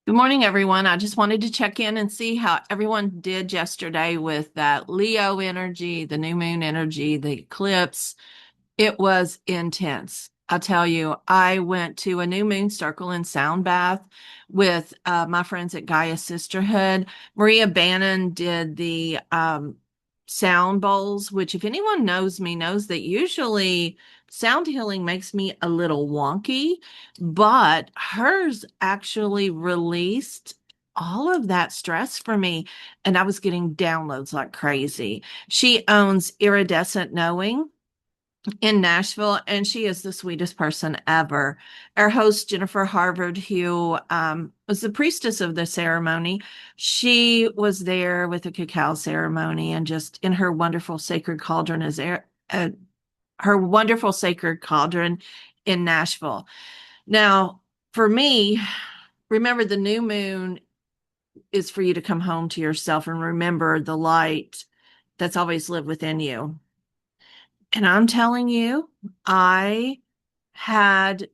Good morning, everyone. I just wanted to check in and see how everyone did yesterday with that Leo energy, the new moon energy, the eclipse. It was intense. I'll tell you, I went to a new moon circle in Sound Bath with my friends at Gaia Sisterhood. Maria Bannon did the sound bowls, which, if anyone knows me, knows that usually sound healing makes me a little wonky, but hers actually released all of that stress for me. And I was getting downloads like crazy. She owns Iridescent Knowing in Nashville, and she is the sweetest person ever. Our host, Jennifer Harvard, who was the priestess of the ceremony, she was there with the cacao ceremony and just in her wonderful sacred cauldron her wonderful sacred cauldron in Nashville. Now, for me, remember the new moon is for you to come home to yourself and remember the light that's always lived within you. And I'm telling you, I had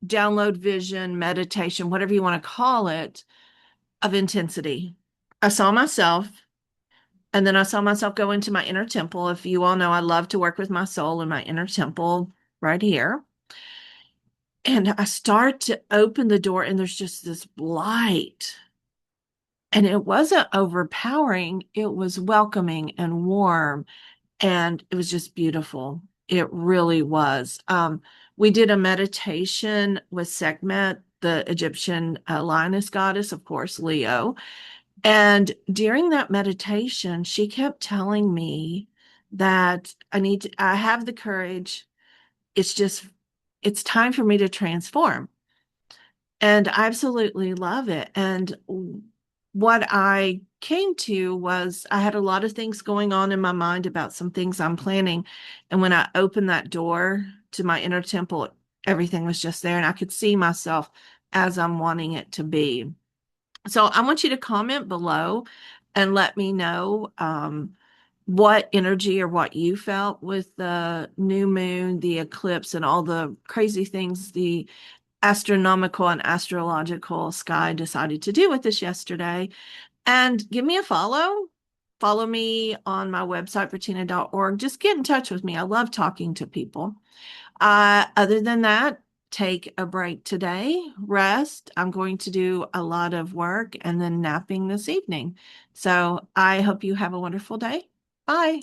download vision, meditation, whatever you want to call it, of intensity. I saw myself, and then I saw myself go into my inner temple. If you all know, I love to work with my soul in my inner temple right here. And I start to open the door, and there's just this light. And it wasn't overpowering, it was welcoming and warm. And it was just beautiful. It really was. We did a meditation with Sekhmet, the Egyptian lioness goddess, of course, Leo. And during that meditation, she kept telling me that I have the courage. It's just, it's time for me to transform. And I absolutely love it. And what I came to was I had a lot of things going on in my mind about some things I'm planning. And when I opened that door to my inner temple, everything was just there and I could see myself as I'm wanting it to be. So I want you to comment below and let me know what energy or what you felt with the new moon, the eclipse, and all the crazy things the astronomical and astrological sky decided to do with us yesterday. And give me a follow. Follow me on my website, bertina.org. Just get in touch with me. I love talking to people. Other than that, take a break today, rest. I'm going to do a lot of work and then napping this evening. So I hope you have a wonderful day. Bye.